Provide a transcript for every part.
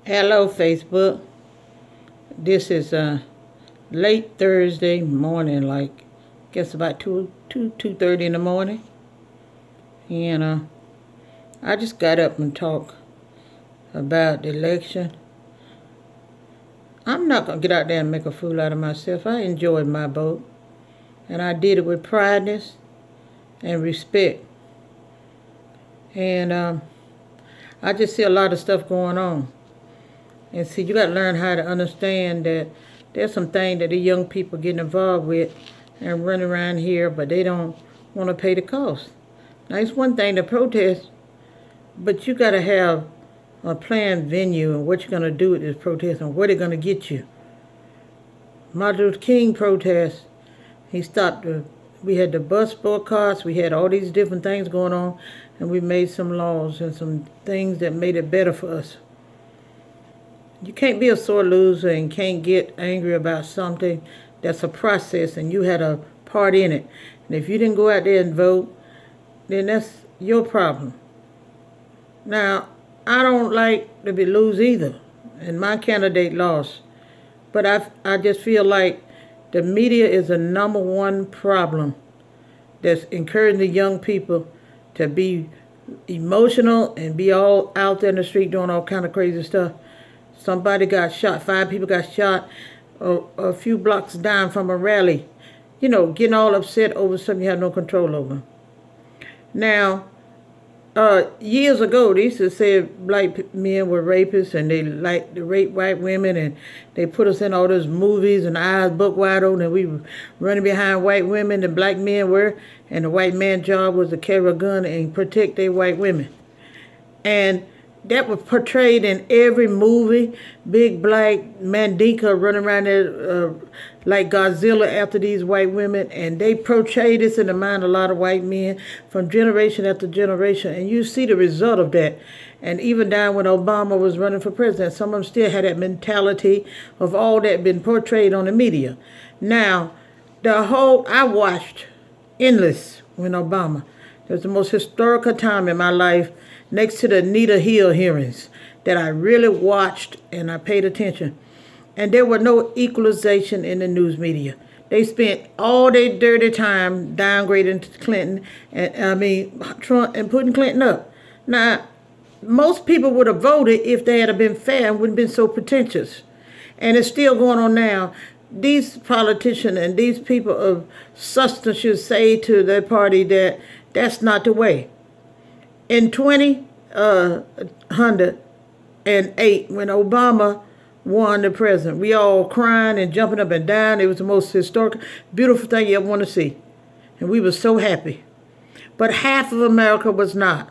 Hello, Facebook. This is late Thursday morning, like guess about 2:30 in the morning, and I just got up and talked about the election. I'm not gonna get out there and make a fool out of myself. I enjoyed my vote, and I did it with prideness and respect. And I just see a lot of stuff going on. And see, you got to learn how to understand that there's some things that the young people getting involved with and running around here, but they don't want to pay the cost. Now, it's one thing to protest, but you got to have a planned venue and what you're going to do with this protest and where they're going to get you. Martin Luther King protest, he stopped we had the bus boycotts, we had all these different things going on, and we made some laws and some things that made it better for us. You can't be a sore loser and can't get angry about something that's a process and you had a part in it. And if you didn't go out there and vote, then that's your problem. Now, I don't like to be lose either, and my candidate lost. But I just feel like the media is the number one problem that's encouraging the young people to be emotional and be all out there in the street doing all kind of crazy stuff. Somebody got shot. 5 people got shot a few blocks down from a rally. Getting all upset over something you have no control over. Now, years ago, they used to say black men were rapists and they like to rape white women, and they put us in all those movies and eyes book wide open and we were running behind white women, the black men were, and the white man's job was to carry a gun and protect their white women. And that was portrayed in every movie. Big black Mandinka running around there like Godzilla after these white women. And they portrayed this in the mind of a lot of white men from generation after generation. And you see the result of that. And even down when Obama was running for president, some of them still had that mentality of all that been portrayed on the media. Now, I watched Endless when Obama. It was the most historical time in my life, next to the Anita Hill hearings, that I really watched and I paid attention. And there was no equalization in the news media. They spent all their dirty time downgrading Clinton, Trump, and putting Clinton up. Now, most people would have voted if they had been fair and wouldn't been so pretentious. And it's still going on now. These politicians and these people of substance should say to their party that that's not the way. In 2008, when Obama won the president, we all crying and jumping up and down. It was the most historic, beautiful thing you ever want to see. And we were so happy. But half of America was not.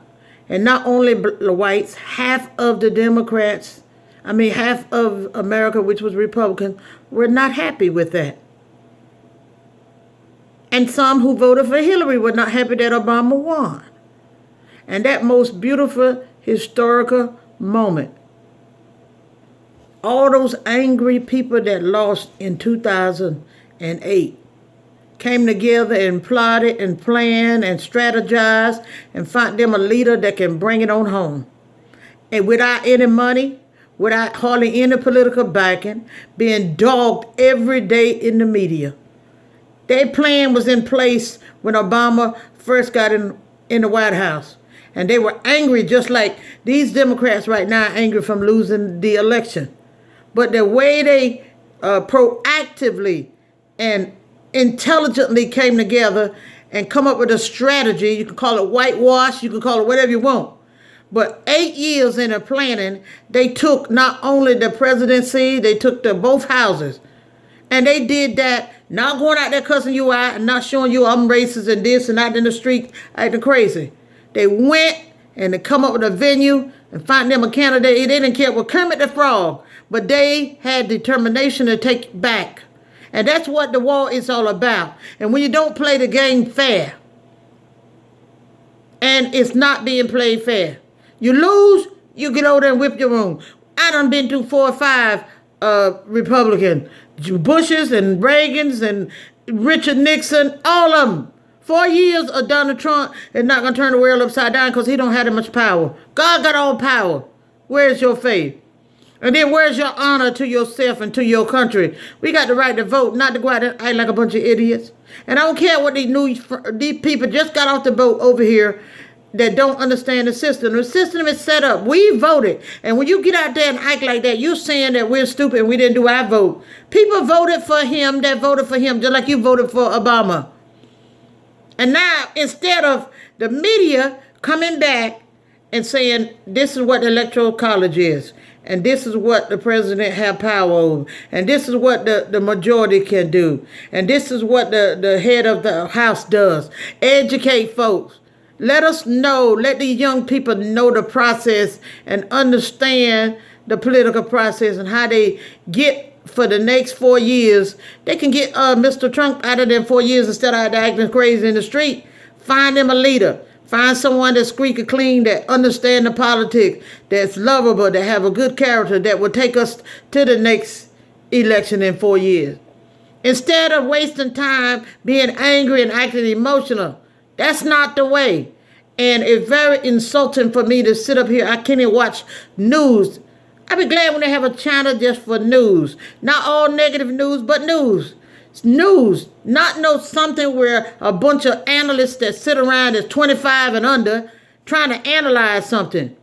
And not only the whites, half of the Democrats, half of America, which was Republican, were not happy with that. And some who voted for Hillary were not happy that Obama won. And that most beautiful historical moment, all those angry people that lost in 2008 came together and plotted and planned and strategized and found them a leader that can bring it on home. And without any money, without hardly any political backing, being dogged every day in the media. Their plan was in place when Obama first got in the White House. And they were angry, just like these Democrats right now are angry from losing the election. But the way they proactively and intelligently came together and come up with a strategy, you can call it whitewash, you can call it whatever you want. But 8 years in the planning, they took not only the presidency, they took both houses. And they did that, not going out there cussing you out and not showing you I'm racist and this and out in the street acting crazy. They went and they come up with a venue and find them a candidate. They didn't care with Kermit the Frog, but they had determination to take it back. And that's what the war is all about. And when you don't play the game fair, and it's not being played fair, you lose, you get over there and whip your own. I done been through 4 or 5 Republican, Bushes and Reagans and Richard Nixon, all of them. 4 years of Donald Trump is not going to turn the world upside down because he don't have that much power. God got all power. Where's your faith? And then where's your honor to yourself and to your country? We got the right to vote, not to go out and act like a bunch of idiots. And I don't care what these people just got off the boat over here that don't understand the system. The system is set up. We voted. And when you get out there and act like that, you're saying that we're stupid and we didn't do our vote. People voted for him that voted for him, just like you voted for Obama. And now, instead of the media coming back and saying, this is what the electoral college is, and this is what the president have power over, and this is what the majority can do, and this is what the head of the house does. Educate folks. Let us know, let these young people know the process and understand the political process and how they get for the next 4 years. They can get Mr. Trump out of them 4 years instead of acting crazy in the street. Find them a leader. Find someone that's squeaky clean, that understand the politics, that's lovable, that have a good character, that will take us to the next election in 4 years. Instead of wasting time being angry and acting emotional. That's not the way. And it's very insulting for me to sit up here. I can't even watch news. I'd be glad when they have a channel just for news. Not all negative news, but news. News, not know something where a bunch of analysts that sit around that's 25 and under trying to analyze something.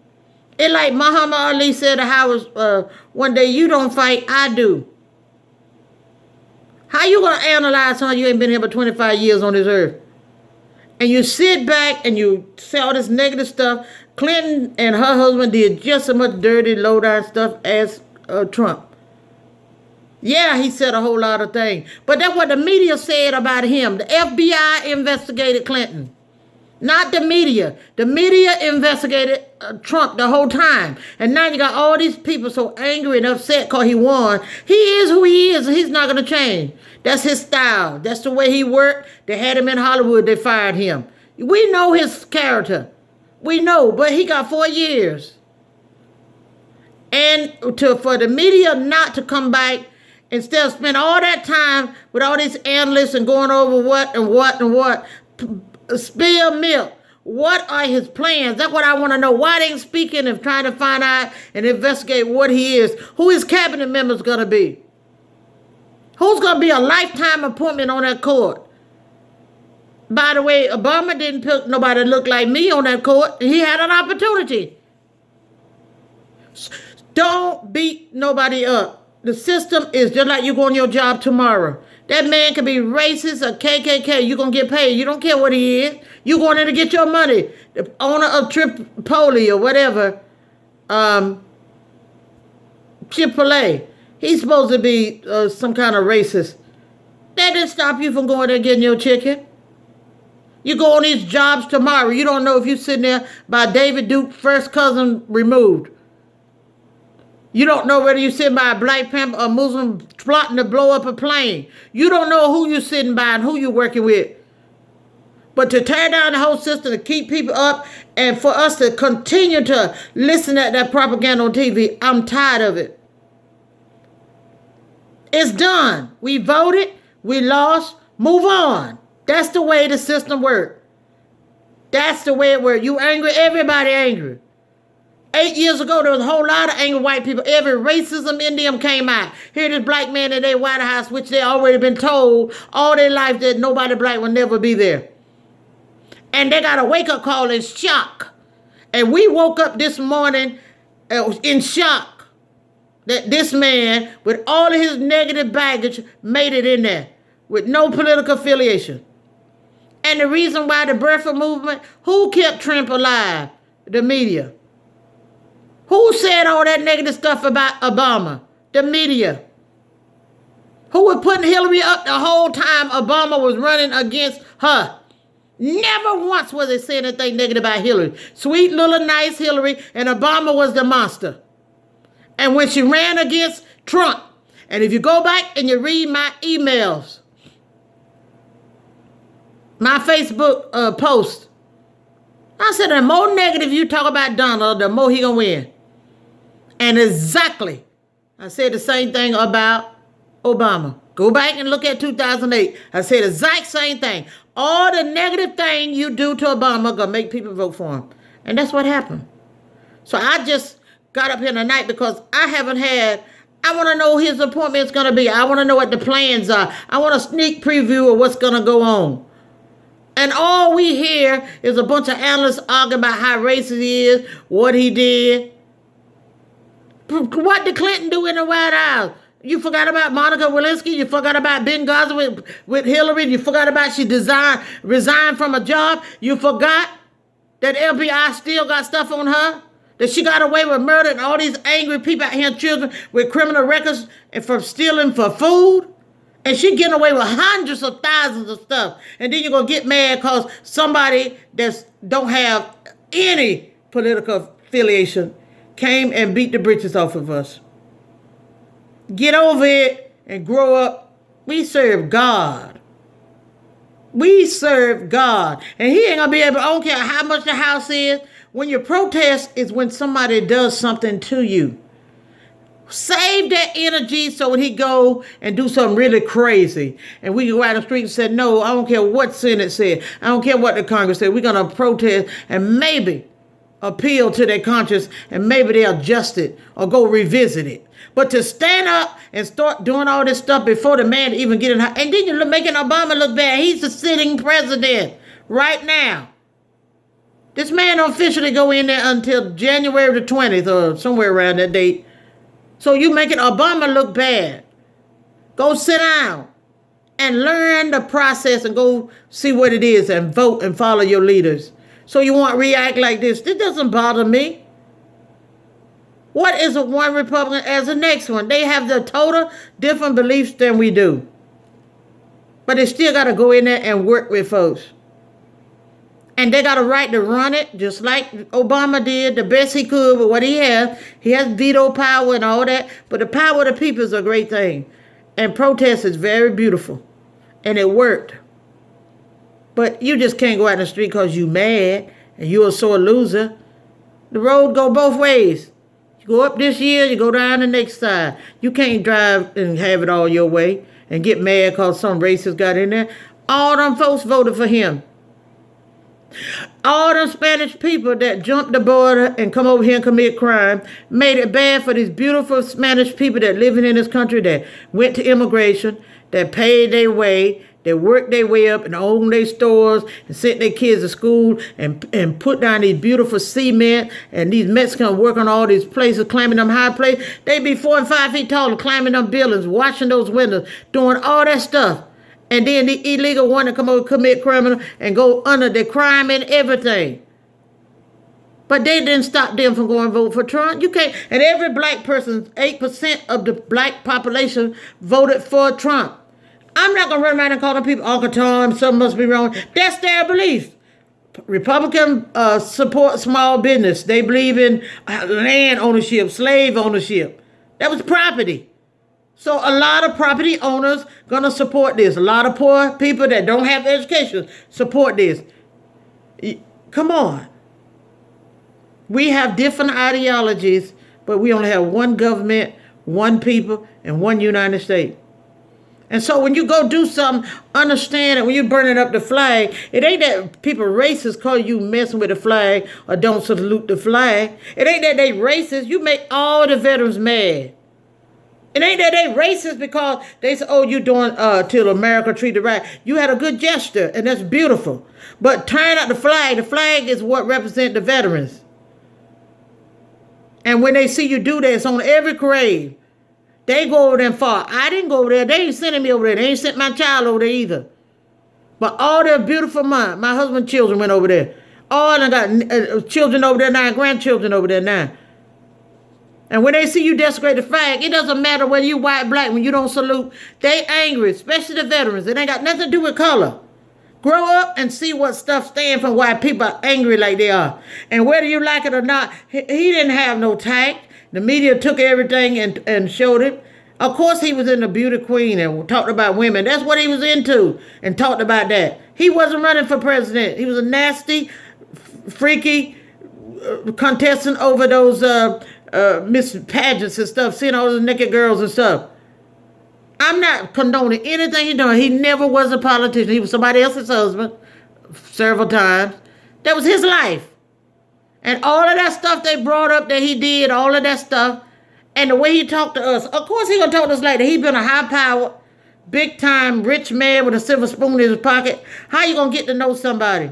It like Muhammad Ali said to Howard one day, you don't fight, I do. How you going to analyze something you ain't been here for 25 years on this earth? And you sit back and you say all this negative stuff. Clinton and her husband did just as much dirty, low-down stuff as Trump. Yeah, he said a whole lot of things. But that's what the media said about him. The FBI investigated Clinton. Not the media. The media investigated Trump the whole time. And now you got all these people so angry and upset because he won. He is who he is, and he's not going to change. That's his style. That's the way he worked. They had him in Hollywood. They fired him. We know his character. We know, but he got 4 years. And for the media not to come back, instead of spend all that time with all these analysts and going over what, spill milk. What are his plans? That's what I want to know. Why they ain't speaking and trying to find out and investigate what he is. Who his cabinet members going to be? Who's going to be a lifetime appointment on that court? By the way, Obama didn't pick nobody that looked like me on that court. He had an opportunity. Don't beat nobody up. The system is just like you go on your job tomorrow. That man can be racist or KKK. You're going to get paid. You don't care what he is. You going in to get your money. The owner of Tripoli or whatever, Chipotle, he's supposed to be some kind of racist. That didn't stop you from going there and getting your chicken. You go on these jobs tomorrow. You don't know if you're sitting there by David Duke, first cousin removed. You don't know whether you're sitting by a Black Panther or Muslim plotting to blow up a plane. You don't know who you're sitting by and who you're working with. But to tear down the whole system, to keep people up, and for us to continue to listen to that propaganda on TV, I'm tired of it. It's done. We voted. We lost. Move on. That's the way the system works. That's the way it works. You angry, everybody angry. 8 years ago, there was a whole lot of angry white people. Every racism in them came out. Here this black man in their White House, which they already been told all their life that nobody black will never be there. And they got a wake-up call in shock. And we woke up this morning in shock that this man, with all of his negative baggage, made it in there with no political affiliation. And the reason why the birther movement, who kept Trump alive? The media. Who said all that negative stuff about Obama? The media. Who was putting Hillary up the whole time Obama was running against her? Never once was they saying anything negative about Hillary. Sweet little nice Hillary, and Obama was the monster. And when she ran against Trump, and if you go back and you read my emails, my Facebook post, I said the more negative you talk about Donald, the more he gonna win. And exactly, I said the same thing about Obama. Go back and look at 2008. I said the exact same thing. All the negative thing you do to Obama gonna make people vote for him. And that's what happened. So I just got up here tonight because I want to know who his appointment is going to be. I want to know what the plans are. I want a sneak preview of what's going to go on. And all we hear is a bunch of analysts arguing about how racist he is, what he did. What did Clinton do in the White House? You forgot about Monica Lewinsky. You forgot about Benghazi with Hillary. You forgot about she resigned from a job. You forgot that FBI still got stuff on her. That she got away with murder and all these angry people out here, children with criminal records and for stealing for food. And she getting away with hundreds of thousands of stuff. And then you're going to get mad because somebody that don't have any political affiliation came and beat the britches off of us. Get over it and grow up. We serve God. We serve God. And he ain't going to be able, I don't care how much the house is. When you protest is when somebody does something to you. Save that energy so when he go and do something really crazy. And we can go out the street and say, no, I don't care what Senate said. I don't care what the Congress said. We're going to protest and maybe appeal to their conscience and maybe they'll adjust it or go revisit it. But to stand up and start doing all this stuff before the man even get in her, and then you're making Obama look bad. He's the sitting president right now. This man don't officially go in there until January the 20th or somewhere around that date. So you making Obama look bad. Go sit down and learn the process and go see what it is and vote and follow your leaders. So you won't react like this. This doesn't bother me. What is one Republican as the next one? They have the total different beliefs than we do. But they still got to go in there and work with folks. And they got a right to run it, just like Obama did, the best he could with what he has. He has veto power and all that. But the power of the people is a great thing. And protest is very beautiful. And it worked. But you just can't go out in the street because you mad and you're a sore loser. The road go both ways. You go up this year, you go down the next side. You can't drive and have it all your way and get mad because some racist got in there. All them folks voted for him. All them Spanish people that jumped the border and come over here and commit crime made it bad for these beautiful Spanish people that living in this country that went to immigration, that paid their way, that worked their way up and owned their stores and sent their kids to school and put down these beautiful cement, and these Mexicans work on all these places, climbing them high places. They be 4 and 5 feet tall, climbing them buildings, washing those windows, doing all that stuff. And then the illegal one to come over commit criminal and go under the crime and everything. But they didn't stop them from going vote for Trump. You can't. And every black person, 8% of the black population voted for Trump. I'm not going to run around and call them people Uncle Tom, something must be wrong. That's their belief. Republican support small business. They believe in land ownership, slave ownership. That was property. So a lot of property owners gonna support this. A lot of poor people that don't have education support this. Come on. We have different ideologies, but we only have one government, one people, and one United States. And so when you go do something, understand that when you're burning up the flag, it ain't that people racist call you messing with the flag or don't salute the flag. It ain't that they racist. You make all the veterans mad. It ain't that they racist because they say, oh, you doing till America treated right. You had a good gesture, and that's beautiful. But turn out the flag. The flag is what represents the veterans. And when they see you do that, it's on every grave. They go over there and far. I didn't go over there. They ain't sending me over there. They ain't sent my child over there either. But all their beautiful mind. My husband's children went over there. All I got children over there now, grandchildren over there now. And when they see you desecrate the flag, it doesn't matter whether you white, black, when you don't salute, they angry, especially the veterans. It ain't got nothing to do with color. Grow up and see what stuff stands for why people are angry like they are. And whether you like it or not, he didn't have no tact. The media took everything and showed it. Of course, he was in the beauty queen and talked about women. That's what he was into and talked about that. He wasn't running for president. He was a nasty, freaky contestant over those Miss Pageants and stuff, seeing all those naked girls and stuff. I'm not condoning anything he done. He never was a politician. He was somebody else's husband several times. That was his life. And all of that stuff they brought up that he did, all of that stuff, and the way he talked to us, of course he gonna talk to us like that. He been a high-powered, big-time rich man with a silver spoon in his pocket. How you gonna get to know somebody?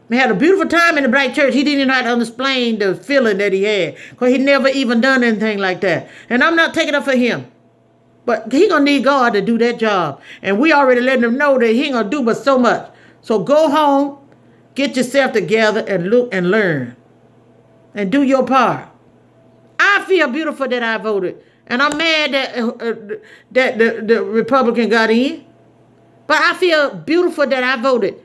He had a beautiful time in the black church. He didn't even know how to explain the feeling that he had, because he never even done anything like that. And I'm not taking up for him. But he gonna need God to do that job. And we already letting him know that he ain't gonna do but so much. So go home, get yourself together, and look and learn. And do your part. I feel beautiful that I voted. And I'm mad that the Republican got in. But I feel beautiful that I voted.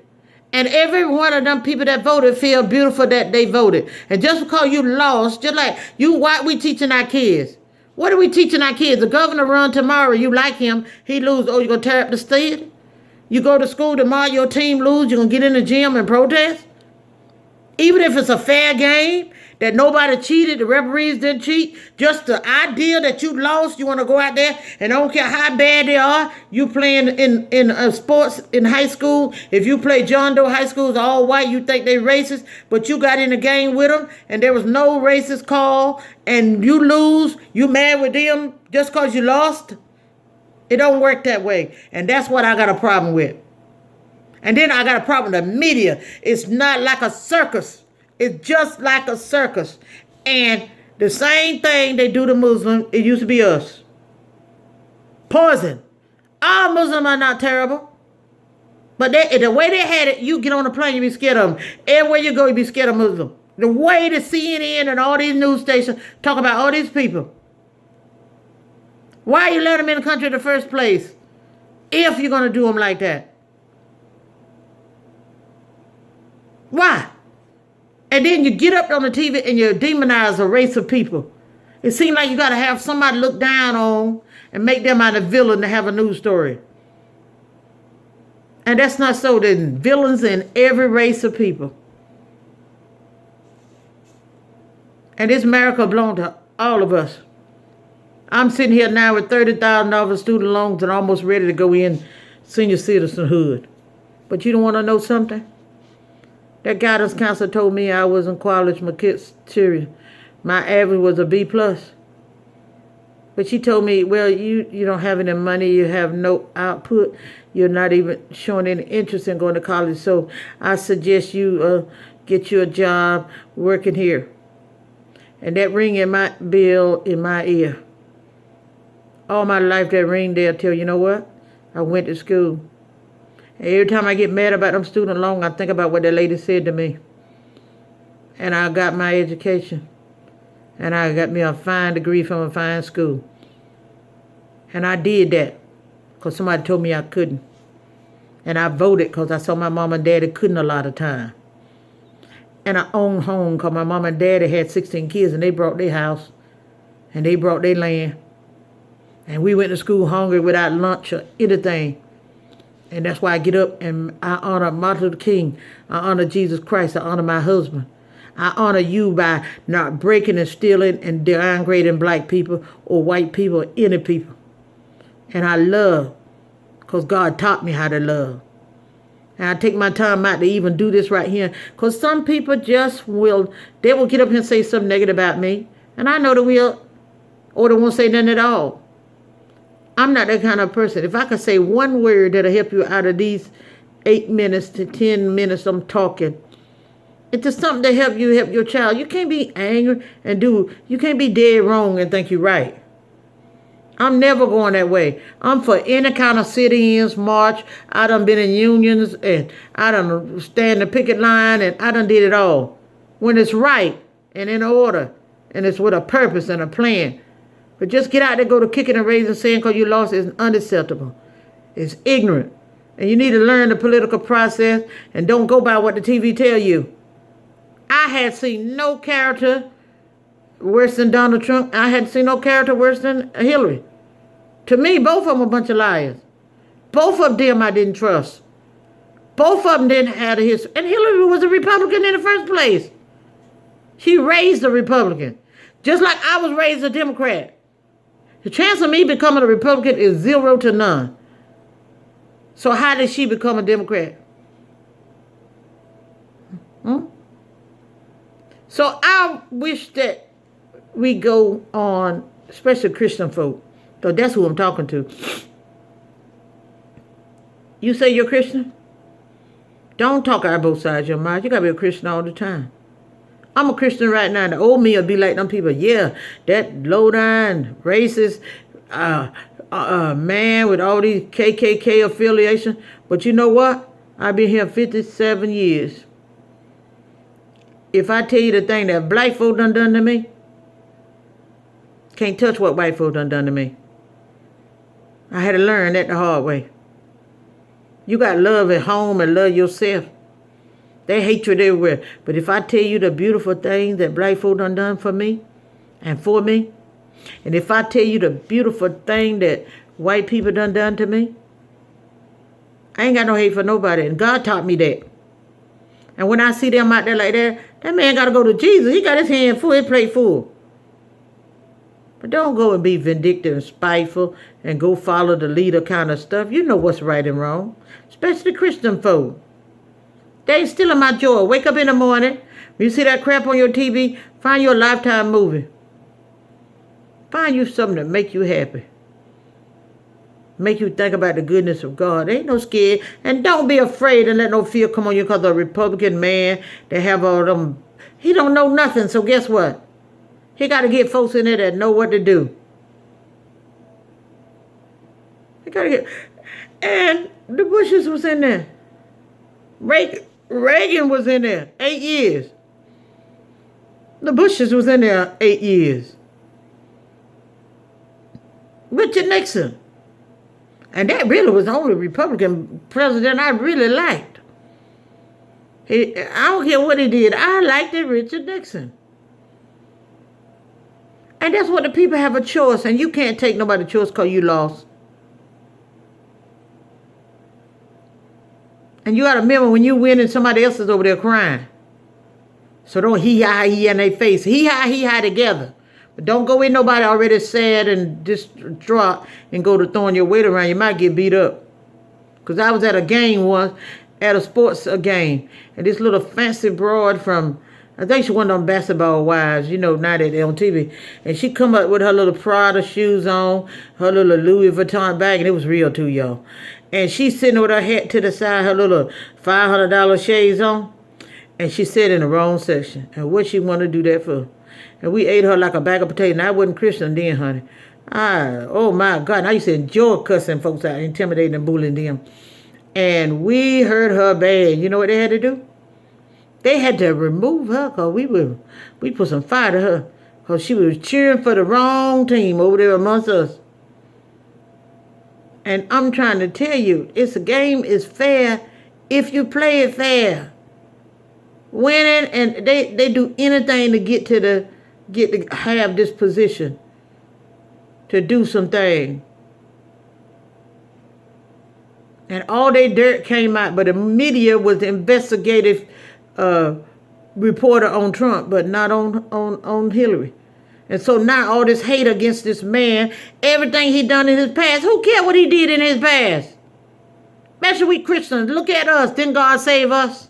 And every one of them people that voted feel beautiful that they voted. And just because you lost, just like you, why we teaching our kids? What are we teaching our kids? The governor run tomorrow, you like him, he lose. Oh, you gonna tear up the state? You go to school tomorrow, your team lose, you gonna get in the gym and protest? Even if it's a fair game, that nobody cheated, the referees didn't cheat, just the idea that you lost, you want to go out there, and I don't care how bad they are, you playing in sports in high school, if you play John Doe High School, it's all white, you think they racist, but you got in the game with them, and there was no racist call, and you lose, you mad with them just because you lost? It don't work that way, and that's what I got a problem with. And then I got a problem with the media. It's not like a circus. It's just like a circus. And the same thing they do to Muslims, it used to be us. Poison. All Muslims are not terrible. But the way they had it, you get on a plane, you be scared of them. Everywhere you go, you be scared of Muslims. The way the CNN and all these news stations talk about all these people. Why you let them in the country in the first place? If you're going to do them like that. Why? And then you get up on the TV and you demonize a race of people. It seems like you got to have somebody look down on and make them out of villain to have a news story. And that's not so. There's villains in every race of people. And this America belongs to all of us. I'm sitting here now with $30,000 student loans and almost ready to go in senior citizenhood. But you don't want to know something? That guidance counselor told me I was in college material. My average was a B+. But she told me, well, you don't have any money, you have no output, you're not even showing any interest in going to college, so I suggest you get you a job working here. And that ring in my bell in my ear. All my life that ring there till, you know what? I went to school. Every time I get mad about them student loans, I think about what that lady said to me. And I got my education. And I got me a fine degree from a fine school. And I did that because somebody told me I couldn't. And I voted because I saw my mom and daddy couldn't a lot of time. And I owned home because my mom and daddy had 16 kids and they brought their house. And they brought their land. And we went to school hungry without lunch or anything. And that's why I get up and I honor Martin Luther King. I honor Jesus Christ. I honor my husband. I honor you by not breaking and stealing and downgrading black people or white people or any people. And I love because God taught me how to love. And I take my time out to even do this right here because some people just will, they will get up and say something negative about me. And I know they will, or they won't say nothing at all. I'm not that kind of person. If I could say one word that'll help you out of these 8 minutes to 10 minutes I'm talking, it's just something to help you help your child. You can't be angry and you can't be dead wrong and think you're right. I'm never going that way. I'm for any kind of sit-ins, march. I done been in unions and I done stand the picket line and I done did it all. When it's right and in order and it's with a purpose and a plan. But just get out there, go to kicking and raising, saying because you lost is unacceptable. It's ignorant. And you need to learn the political process and don't go by what the TV tell you. I had seen no character worse than Donald Trump. I hadn't seen no character worse than Hillary. To me, both of them were a bunch of liars. Both of them I didn't trust. Both of them didn't have a history. And Hillary was a Republican in the first place. She raised a Republican. Just like I was raised a Democrat. The chance of me becoming a Republican is 0 to none. So how did she become a Democrat? Hmm? So I wish that we go on, especially Christian folk. So that's who I'm talking to. You say you're Christian? Don't talk out of both sides of your mouth. You gotta be a Christian all the time. I'm a Christian right now. The old me will be like them people. Yeah, that low down racist man with all these KKK affiliation. But you know what? I've been here 57 years. If I tell you the thing that black folk done to me, can't touch what white folk done to me. I had to learn that the hard way. You got love at home and love yourself. They hatred everywhere. But if I tell you the beautiful things that black folk done for me and for me, and if I tell you the beautiful thing that white people done to me, I ain't got no hate for nobody. And God taught me that. And when I see them out there like that, that man got to go to Jesus. He got his hand full, his plate full. But don't go and be vindictive and spiteful and go follow the leader kind of stuff. You know what's right and wrong. Especially Christian folk. They ain't stealing my joy. Wake up in the morning. When you see that crap on your TV, find your Lifetime movie. Find you something that make you happy. Make you think about the goodness of God. Ain't no scared. And don't be afraid and let no fear come on you because a Republican man that have all them. He don't know nothing. So guess what? He got to get folks in there that know what to do. He got to get. And the Bushes was in there. Reagan was in there 8 years. The Bushes was in there 8 years. Richard Nixon. And that really was the only Republican president I really liked. I don't care what he did. I liked it, Richard Nixon. And that's what the people have a choice. And you can't take nobody's choice because you lost. And you got to remember when you win and somebody else is over there crying. So don't hee-ha in their face. Hee-ha together. But don't go with nobody already sad and distraught and go to throwing your weight around. You might get beat up. Because I was at a game once, at a sports game. And this little fancy broad from, I think she one of them basketball wives, you know, now that they're on TV. And she come up with her little Prada shoes on, her little Louis Vuitton bag, and it was real too, y'all. And she's sitting with her hat to the side, her little $500 shades on. And she sat in the wrong section. And what she want to do that for? And we ate her like a bag of potatoes. And I wasn't Christian then, honey. Oh my God. And I used to enjoy cussing folks out, intimidating and bullying them. And we hurt her bad. You know what they had to do? They had to remove her because we put some fire to her. Because she was cheering for the wrong team over there amongst us. And I'm trying to tell you, a game is fair if you play it fair. Winning, and they do anything to get to have this position, to do something. And all they dirt came out, but the media was the investigative reporter on Trump, but not on Hillary. And so now all this hate against this man, everything he done in his past, who cares what he did in his past? Especially we Christians, look at us, didn't God save us?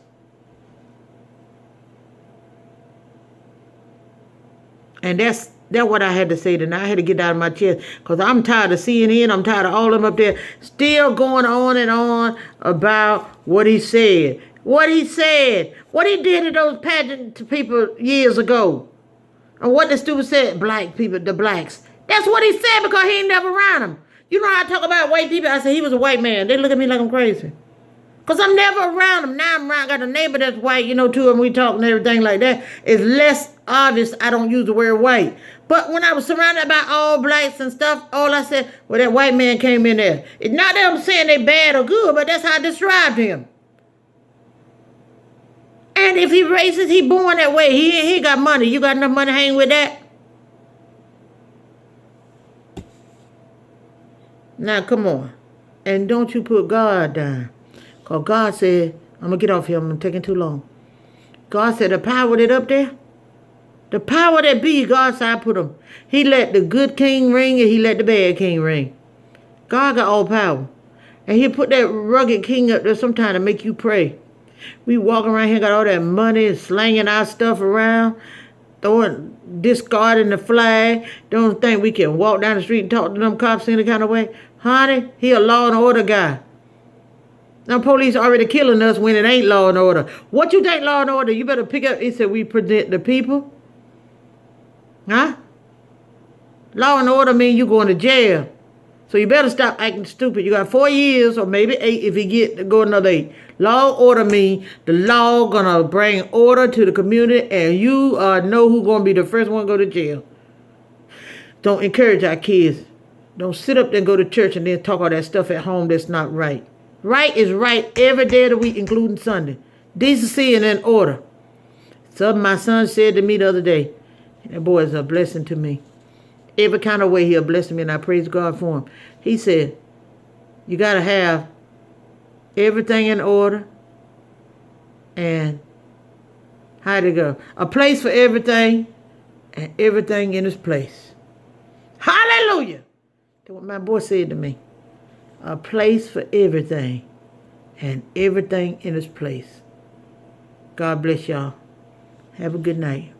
And that's what I had to say tonight. I had to get out of my chest because I'm tired of CNN. I'm tired of all of them up there still going on and on about what he said. What he said. What he did to those pageant people years ago. And what the stupid said, black people, the blacks. That's what he said because he ain't never around them. You know how I talk about white people? I said he was a white man. They look at me like I'm crazy. Because I'm never around them. Now I'm around, got a neighbor that's white, you know, two of them, we talk and everything like that. It's less obvious I don't use the word white. But when I was surrounded by all blacks and stuff, all I said, well, that white man came in there. It's not that I'm saying they bad or good, but that's how I described him. And if he racist, he born that way. He got money. You got enough money to hang with that? Now, come on. And don't you put God down. Because God said, I'm going to get off here. I'm taking too long. God said the power that up there, the power that be, God said I put him. He let the good king ring and he let the bad king ring. God got all power. And he put that rugged king up there sometime to make you pray. We walking around here, got all that money, slanging our stuff around, discarding the flag. Don't think we can walk down the street and talk to them cops any kind of way. Honey, he a law and order guy. Now police already killing us when it ain't law and order. What you think law and order? You better pick up. It said we present the people. Huh? Law and order mean you going to jail. So you better stop acting stupid. You got 4 years or maybe 8 if you get to go another 8. Law order mean the law gonna bring order to the community and you know who gonna be the first one to go to jail. Don't encourage our kids. Don't sit up there and go to church and then talk all that stuff at home that's not right. Right is right every day of the week, including Sunday. Decency and in order. Something my son said to me the other day. And that boy is a blessing to me. Every kind of way he'll bless me and I praise God for him. He said, you got to have everything in order and how'd it go? A place for everything and everything in its place. Hallelujah. That's what my boy said to me. A place for everything and everything in its place. God bless y'all. Have a good night.